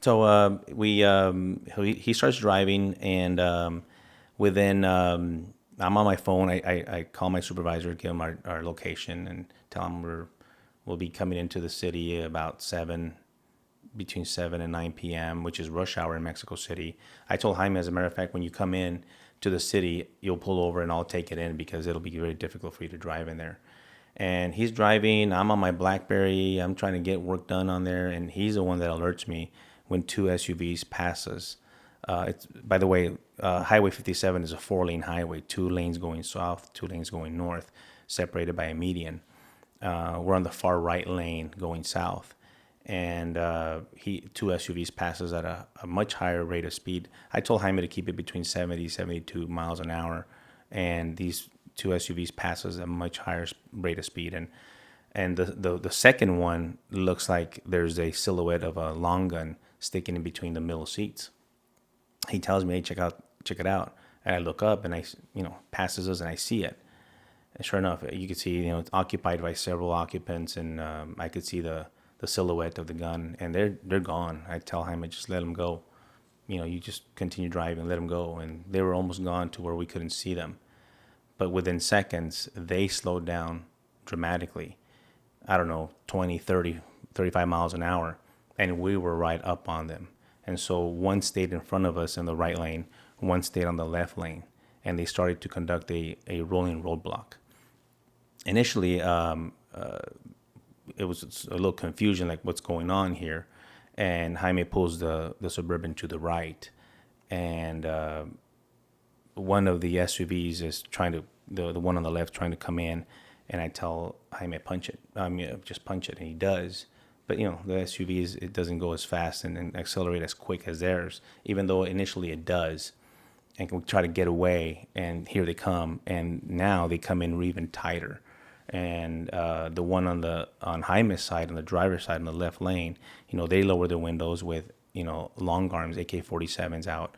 So he starts driving, and within I'm on my phone. I call my supervisor, give him our location, and tell him we'll be coming into the city about between 7 and 9 p.m., which is rush hour in Mexico City. I told Jaime, as a matter of fact, when you come in to the city, you'll pull over and I'll take it in because it'll be very difficult for you to drive in there. And he's driving. I'm on my BlackBerry. I'm trying to get work done on there, and he's the one that alerts me when two SUVs pass us. By the way, Highway 57 is a four-lane highway, 2 lanes going south, 2 lanes going north, separated by a median. We're on the far right lane going south, and two SUVs passes at a much higher rate of speed. I told Jaime to keep it between 70, 72 miles an hour, and these two SUVs passes a much higher rate of speed, and the second one looks like there's a silhouette of a long gun sticking in between the middle seats. He tells me, "Hey, check it out." And I look up, and passes us, and I see it. And sure enough, you could see, it's occupied by several occupants, and I could see the silhouette of the gun, and they're gone. I tell Jaime, just let them go. You just continue driving, let them go. And they were almost gone to where we couldn't see them. But within seconds, they slowed down dramatically. I don't know, 20, 30, 35 miles an hour, and we were right up on them. And so one stayed in front of us in the right lane, one stayed on the left lane, and they started to conduct a rolling roadblock. Initially, it was a little confusion, like what's going on here. And Jaime pulls the Suburban to the right, and one of the SUVs is the one on the left trying to come in, and I tell Jaime, punch it. Just punch it, and he does. But the SUVs, it doesn't go as fast and accelerate as quick as theirs, even though initially it does. And we try to get away, and here they come, and now they come in even tighter. And the one on Jaime's side, on the driver's side, in the left lane, they lower their windows with long arms, AK-47s out,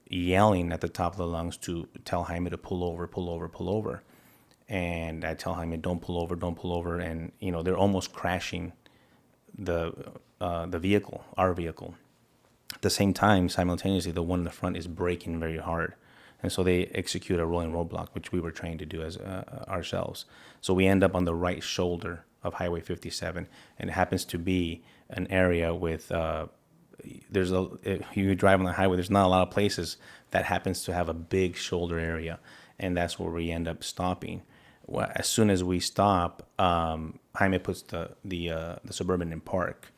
yelling at the top of the lungs to tell Jaime to pull over, pull over, pull over. And I tell Jaime, don't pull over, don't pull over. And they're almost crashing the vehicle, our vehicle. At the same time, simultaneously, the one in the front is braking very hard. And so they execute a rolling roadblock, which we were trained to do as ourselves. So we end up on the right shoulder of Highway 57, and it happens to be an area with if you drive on the highway, there's not a lot of places that happens to have a big shoulder area, and that's where we end up stopping. Well, as soon as we stop, Jaime puts the Suburban in park,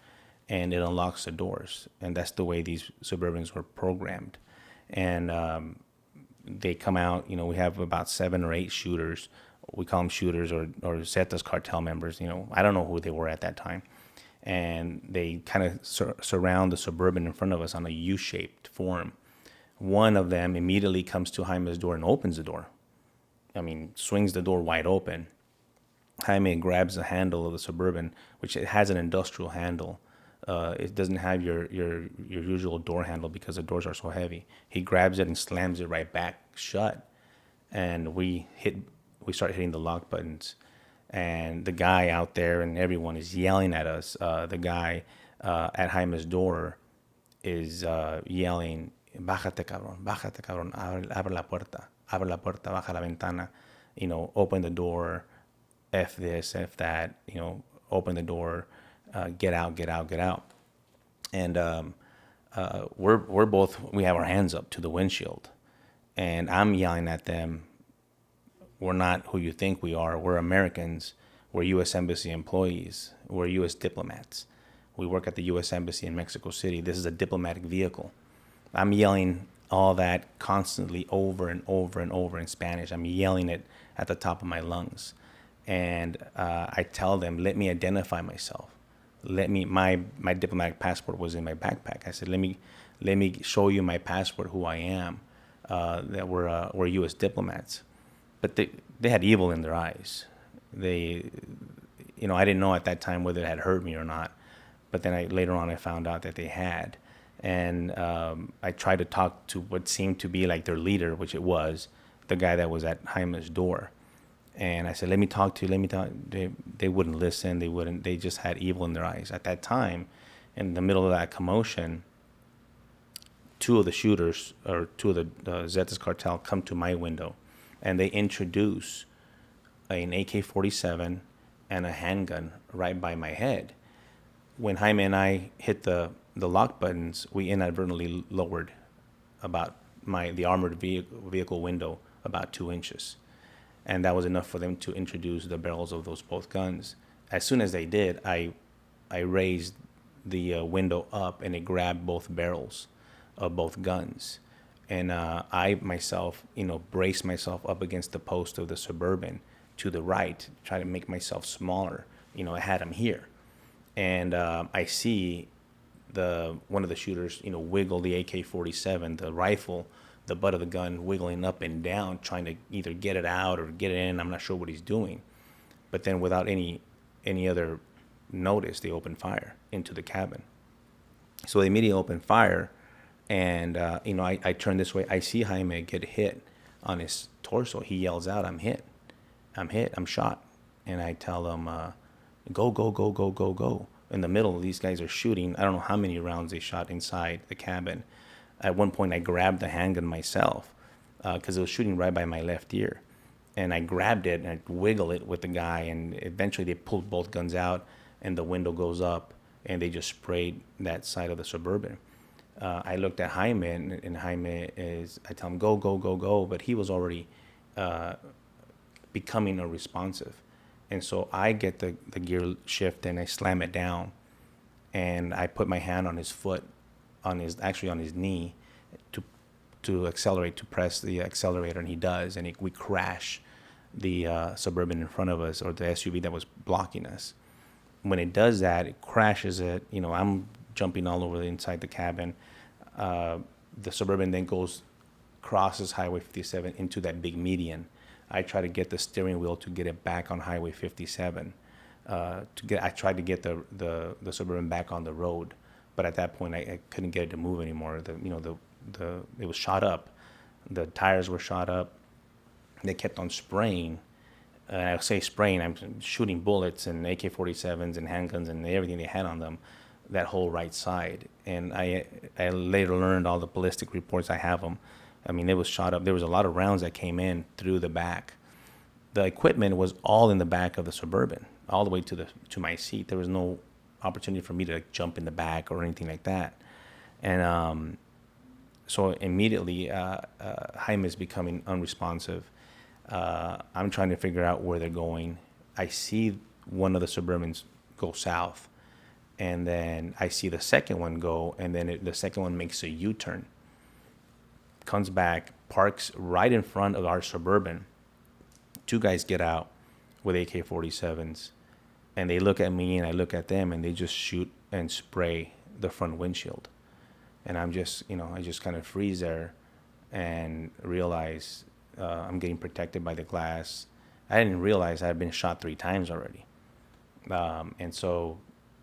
and it unlocks the doors, and that's the way these Suburbans were programmed. And they come out, we have about 7 or 8 shooters. We call them shooters or Zetas cartel members. I don't know who they were at that time. And they kind of surround the Suburban in front of us on a U-shaped form. One of them immediately comes to Jaime's door and opens the door. Swings the door wide open. Jaime grabs the handle of the Suburban, which it has an industrial handle. It doesn't have your usual door handle because the doors are so heavy. He grabs it and slams it right back shut, and we start hitting the lock buttons. And the guy out there and everyone is yelling at us. The guy at Jaime's door is yelling, "Bájate, cabrón, abre la puerta, baja la ventana, open the door, F this, F that, open the door, get out, get out, get out." And we have our hands up to the windshield, and I'm yelling at them, "We're not who you think we are. We're Americans. We're U.S. Embassy employees. We're U.S. diplomats. We work at the U.S. Embassy in Mexico City. This is a diplomatic vehicle." I'm yelling all that constantly over and over and over in Spanish. I'm yelling it at the top of my lungs. And I tell them, let me identify myself. My diplomatic passport was in my backpack. I said, let me show you my passport, who I am, that we're U.S. diplomats. But they had evil in their eyes. I didn't know at that time whether it had hurt me or not. But then later on I found out that they had. And I tried to talk to what seemed to be like their leader, which it was, the guy that was at Jaime's door. And I said, let me talk to you. They wouldn't listen. They just had evil in their eyes. At that time, in the middle of that commotion, two of the shooters or two of the Zetas cartel come to my window, and they introduce an AK-47 and a handgun right by my head. When Jaime and I hit the lock buttons, we inadvertently lowered about the armored vehicle window about 2 inches, and that was enough for them to introduce the barrels of those both guns. As soon as they did, I raised the window up, and it grabbed both barrels of both guns, and I myself, braced myself up against the post of the Suburban to the right, try to make myself smaller. I had him here, and I see one of the shooters, wiggle the AK-47, the rifle, the butt of the gun wiggling up and down, trying to either get it out or get it in. I'm not sure what he's doing, but then without any other notice, they open fire into the cabin. So they immediately open fire, and I turn this way. I see Jaime get hit on his torso. He yells out, "I'm hit! I'm hit! I'm shot!" And I tell him, "Go, go, go, go, go, go!" In the middle, these guys are shooting. I don't know how many rounds they shot inside the cabin. At one point, I grabbed the handgun myself because it was shooting right by my left ear. And I grabbed it and I wiggled it with the guy, and eventually they pulled both guns out, and the window goes up, and they just sprayed that side of the Suburban. I looked at Jaime, and Jaime I tell him, "Go, go, go, go," but he was already becoming unresponsive. And so I get the gear shift, and I slam it down, and I put my hand on his foot, on his knee, to accelerate, to press the accelerator, and he does, and we crash the Suburban in front of us, or the SUV that was blocking us. When it does that, it crashes it. I'm jumping all over inside the cabin. The Suburban then crosses Highway 57 into that big median. I try to get the steering wheel to get it back on Highway 57. I tried to get the Suburban back on the road, but at that point I couldn't get it to move anymore. It was shot up. The tires were shot up. They kept on spraying. I say spraying, I'm shooting bullets and AK-47s and handguns and everything they had on them, that whole right side. And I later learned all the ballistic reports. I have them. I mean, it was shot up. There was a lot of rounds that came in through the back. The equipment was all in the back of the Suburban, all the way to my seat. There was no opportunity for me to jump in the back or anything like that. And so immediately, Jaime is becoming unresponsive. I'm trying to figure out where they're going. I see one of the Suburbans go south, and then I see the second one go, and then the second one makes a U-turn, comes back, parks right in front of our Suburban. Two guys get out with AK-47s, and they look at me, and I look at them, and they just shoot and spray the front windshield. And I just kind of freeze there and realize I'm getting protected by the glass. I didn't realize I had been shot 3 times already. And so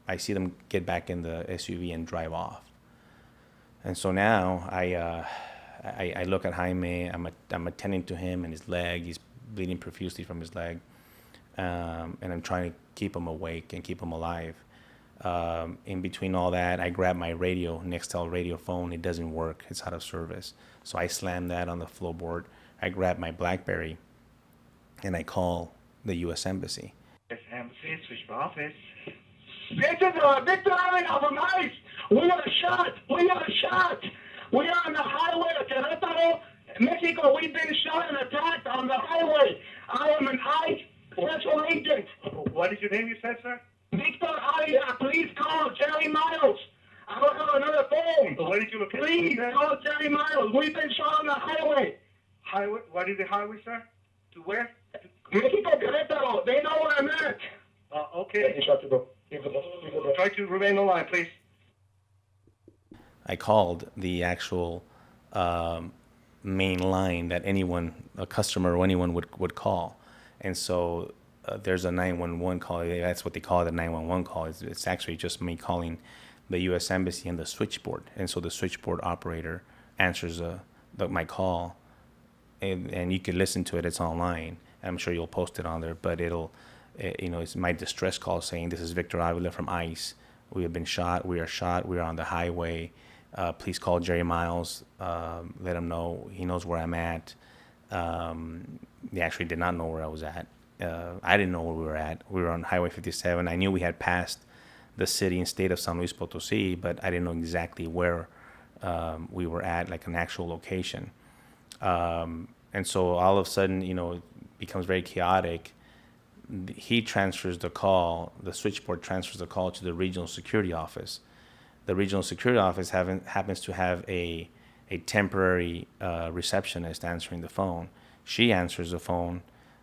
I see them get back in the SUV and drive off. And so now I look at Jaime. I'm attending to him and his leg. He's bleeding profusely from his leg. And I'm trying to keep him awake and keep him alive. In between all that, I grab my radio, Nextel radio phone. It doesn't work. It's out of service. So I slam that on the floorboard. I grab my BlackBerry, and I call the U.S. Embassy. U.S. Embassy, switch office. Victor Avila from ICE. We got a shot. We are on the highway of Querétaro, Mexico. We've been shot and attacked on the highway. I am an ICE special agent. What is your name, you said, sir? Victor Avila, please call Jerry Miles. I don't have another phone. Where did you locate? Please call Jerry Miles. We've been shot on the highway. Highway? What is the highway, sir? To where? Mexico, Querétaro. They know where I'm at. Okay. Try to remain online, please. I called the actual main line that a customer or anyone would call. And so there's a 911 call. That's what they call it, a 911 call. It's actually just me calling the U.S. Embassy and the switchboard. And so the switchboard operator answers my call. And you can listen to it. It's online. I'm sure you'll post it on there. But it's my distress call saying, "This is Victor Avila from ICE. We have been shot. We are shot. We are on the highway. Please call Jerry Miles. Let him know he knows where I'm at. They actually did not know where I was at. I didn't know where we were at. We were on Highway 57. I knew we had passed the city and state of San Luis Potosí, but I didn't know exactly where we were at, like an actual location. And so all of a sudden, it becomes very chaotic. He transfers the call, the switchboard transfers the call to the regional security office. The regional security office happens to have a temporary receptionist answering the phone. She answers the phone.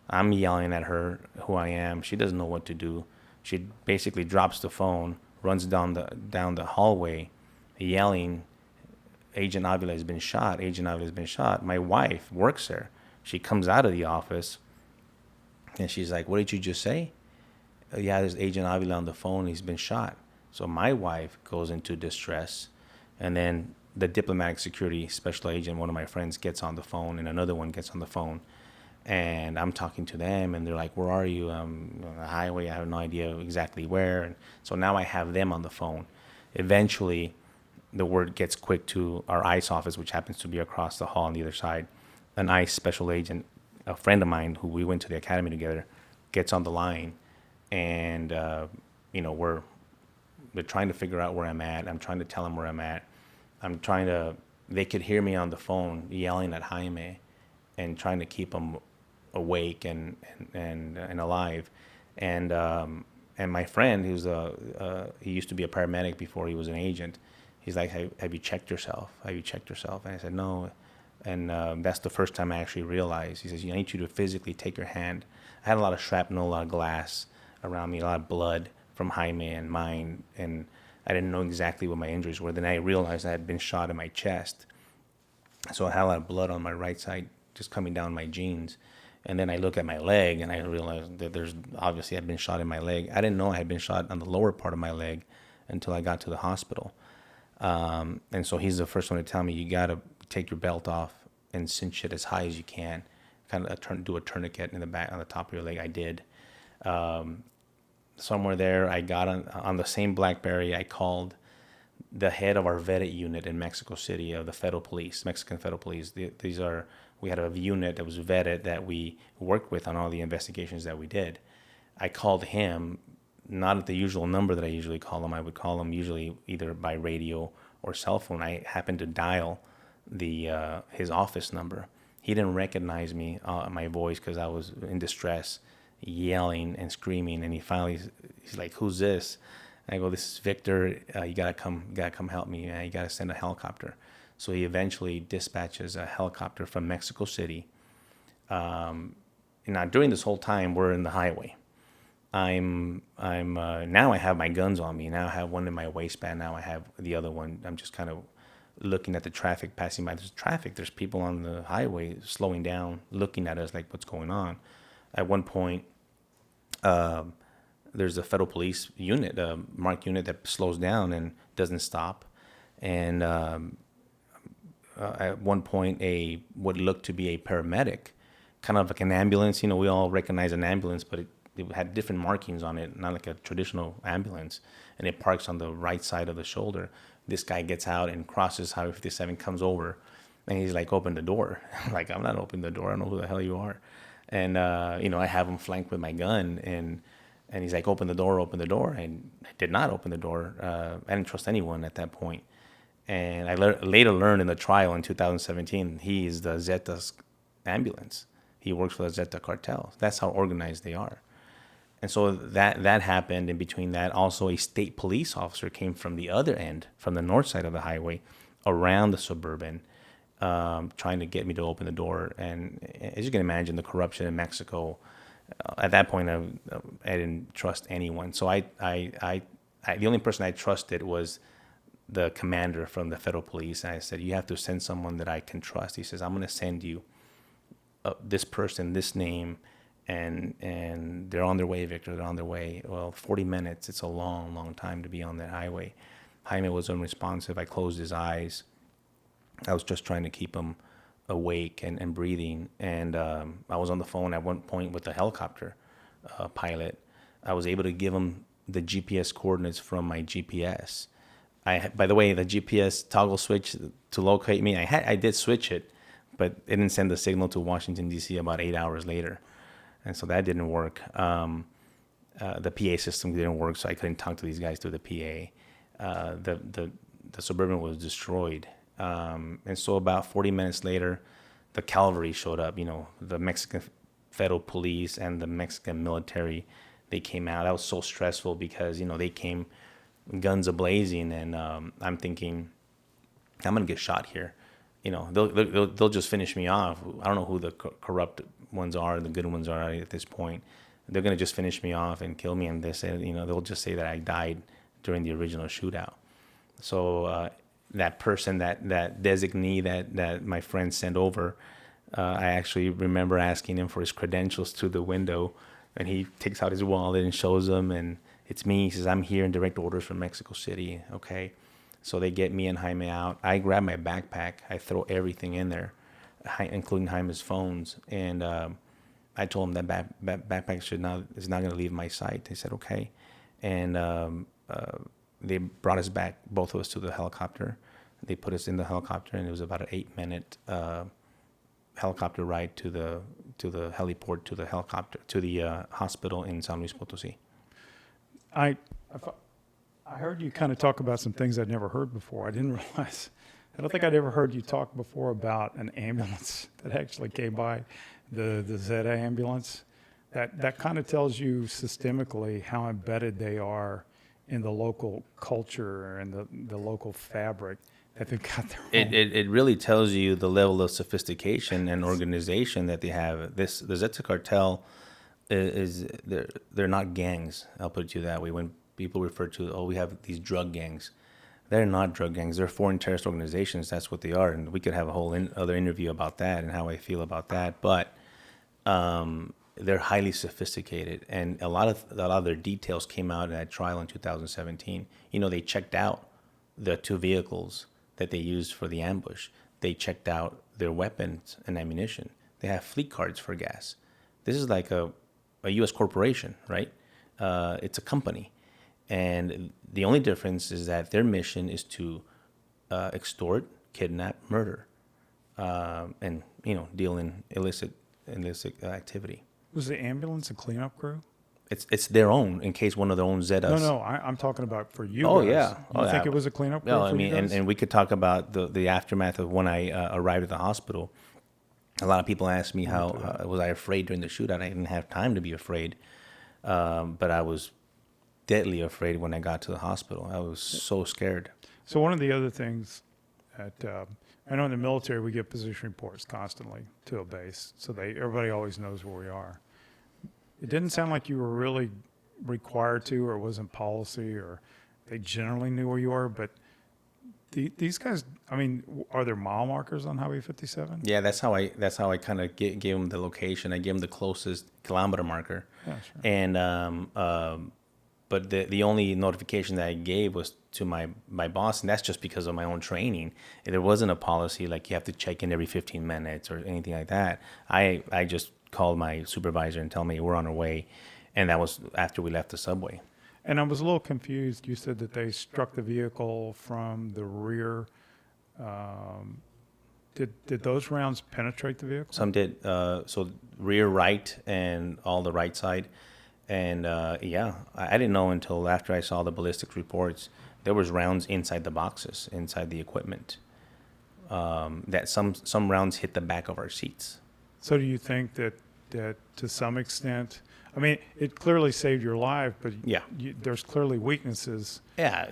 I'm yelling at her who I am. She doesn't know what to do. She basically drops the phone, runs down the hallway, yelling, Agent Avila has been shot. Agent Avila has been shot. My wife works there. She comes out of the office, and she's like, "What did you just say?" "Yeah, there's Agent Avila on the phone. He's been shot." So my wife goes into distress, and then the diplomatic security special agent, one of my friends, gets on the phone, and another one gets on the phone. And I'm talking to them, and they're like, "Where are you?" On the highway. I have no idea exactly where. And so now I have them on the phone. Eventually, the word gets quick to our ICE office, which happens to be across the hall on the other side. An ICE special agent, a friend of mine who we went to the academy together, gets on the line, and they're trying to figure out where I'm at. I'm trying to tell them where I'm at. They could hear me on the phone yelling at Jaime and trying to keep him awake and alive. And my friend, he used to be a paramedic before he was an agent. He's like, have you checked yourself? Have you checked yourself? And I said, no. And that's the first time I actually realized. He says, I need you to physically take your hand. I had a lot of shrapnel, a lot of glass around me, a lot of blood from Jaime and mine. And I didn't know exactly what my injuries were. Then I realized I had been shot in my chest. So I had a lot of blood on my right side just coming down my jeans. And then I look at my leg, and I realized that obviously I'd been shot in my leg. I didn't know I had been shot on the lower part of my leg until I got to the hospital. And so he's the first one to tell me, you got to take your belt off and cinch it as high as you can. Kind of do a tourniquet in the back, on the top of your leg. I did. Somewhere there, I got on the same BlackBerry. I called the head of our vetted unit in Mexico City of the federal police, Mexican federal police. We had a unit that was vetted that we worked with on all the investigations that we did. I called him, not at the usual number that I usually call him. I would call him usually either by radio or cell phone. I happened to dial his office number. He didn't recognize me, my voice, because I was in distress, yelling and screaming. And he's like, "Who's this?" And I go, "This is Victor. You gotta come help me. You gotta send a helicopter." So he eventually dispatches a helicopter from Mexico City. Now during this whole time, we're in the highway. I'm now I have my guns on me. Now I have one in my waistband. Now I have the other one. I'm just kind of looking at the traffic passing by. There's traffic. There's people on the highway slowing down, looking at us like, what's going on? At one point, there's a federal police unit, a marked unit that slows down and doesn't stop. And at one point, what looked to be a paramedic, kind of like an ambulance. We all recognize an ambulance, but it had different markings on it, not like a traditional ambulance. And it parks on the right side of the shoulder. This guy gets out and crosses Highway 57, comes over, and he's like, "Open the door." I'm like, "I'm not opening the door. I don't know who the hell you are." And I have him flanked with my gun, and he's like, "Open the door, open the door." And I did not open the door. I didn't trust anyone at that point. And I later learned in the trial in 2017, he is the Zeta's ambulance. He works for the Zeta Cartel. That's how organized they are. And so that happened. In between that, also a state police officer came from the other end, from the north side of the highway, around the Suburban, trying to get me to open the door. And as you can imagine, the corruption in Mexico, at that point, I didn't trust anyone. So the only person I trusted was the commander from the federal police. And I said, "You have to send someone that I can trust." He says, "I'm going to send you this person, this name, and they're on their way, Victor. They're on their way." Well, 40 minutes, it's a long, long time to be on that highway. Jaime was unresponsive. I closed his eyes. I was just trying to keep him awake and breathing. And I was on the phone at one point with the helicopter pilot. I was able to give him the GPS coordinates from my GPS. By the way, the GPS toggle switch to locate me, I did switch it, but it didn't send the signal to Washington D.C. about 8 hours later, and so that didn't work. The PA system didn't work, so I couldn't talk to these guys through the PA. The Suburban was destroyed, and so about 40 minutes later, the cavalry showed up. You know, the Mexican federal police and the Mexican military. They came out. That was so stressful because they came guns a-blazing, and I'm thinking, I'm gonna get shot here. They'll just finish me off. I don't know who the corrupt ones are and the good ones are at this point. They're gonna just finish me off and kill me, and they say, they'll just say that I died during the original shootout. So that person, that designee that my friend sent over, I actually remember asking him for his credentials through the window, and he takes out his wallet and shows them, and it's me. He says, I'm here in direct orders from Mexico City. Okay. So they get me and Jaime out. I grab my backpack. I throw everything in there, including Jaime's phones. And I told him that backpack is not going to leave my sight. They said, okay. And they brought us back, both of us, to the helicopter. They put us in the helicopter, and it was about an 8-minute helicopter ride to the heliport, to the helicopter, to the hospital in San Luis Potosí. I heard you kind of talk about some things I'd never heard before. I don't think I'd ever heard you talk before about an ambulance that actually came by, the Zeta ambulance. That kind of tells you systemically how embedded they are in the local culture and the local fabric that they've got their own. It really tells you the level of sophistication and organization that they have. The Zeta Cartel they're not gangs. I'll put it to you that way. When people refer to, we have these drug gangs, they're not drug gangs. They're foreign terrorist organizations. That's what they are, and we could have a whole other interview about that and how I feel about that. But they're highly sophisticated, and a lot of their details came out in that trial in 2017. They checked out the 2 vehicles that they used for the ambush. They checked out their weapons and ammunition. They have fleet cards for gas. This is like a U.S. corporation, right? It's a company. And the only difference is that their mission is to extort, kidnap, murder, and, deal in illicit activity. Was the ambulance a cleanup crew? It's their own, in case one of their own Zetas. No, I'm talking about for you Oh, guys. yeah. You think it was a cleanup crew No, for you guys? and we could talk about the aftermath of when I arrived at the hospital. A lot of people asked me how was I afraid during the shootout. I didn't have time to be afraid, but I was deadly afraid when I got to the hospital. I was so scared. So one of the other things that I know in the military we get position reports constantly to a base, so everybody always knows where we are. It didn't sound like you were really required to, or it wasn't policy, or they generally knew where you were, but these guys, are there mile markers on Highway 57? Yeah, that's how I kind of gave them the location. I gave them the closest kilometer marker. Yeah, sure. And but the only notification that I gave was to my boss, and that's just because of my own training. There wasn't a policy like you have to check in every 15 minutes or anything like that. I just called my supervisor and tell me we're on our way, and that was after we left the subway. And I was a little confused. You said that they struck the vehicle from the rear. Did those rounds penetrate the vehicle? Some did. So rear right and all the right side. And I didn't know until after I saw the ballistics reports. There was rounds inside the boxes, inside the equipment. That some rounds hit the back of our seats. So do you think that to some extent, it clearly saved your life, but there's clearly weaknesses. Yeah,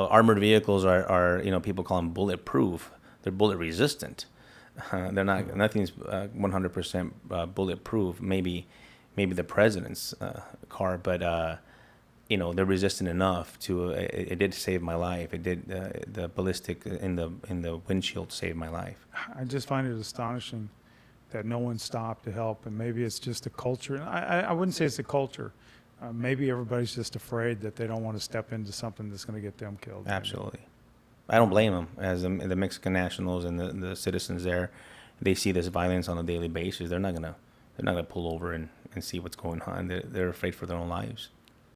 armored vehicles are people call them bulletproof. They're bullet resistant. They're not. Nothing's 100% bulletproof. Maybe the president's car, but they're resistant enough to. It did save my life. It did. The ballistic in the windshield saved my life. I just find it astonishing that no one stopped to help, and maybe it's just a culture. I wouldn't say it's a culture. Maybe everybody's just afraid that they don't want to step into something that's going to get them killed. Absolutely. I don't blame them. As the Mexican nationals and the citizens there, they see this violence on a daily basis. They're not gonna pull over and see what's going on. They're afraid for their own lives.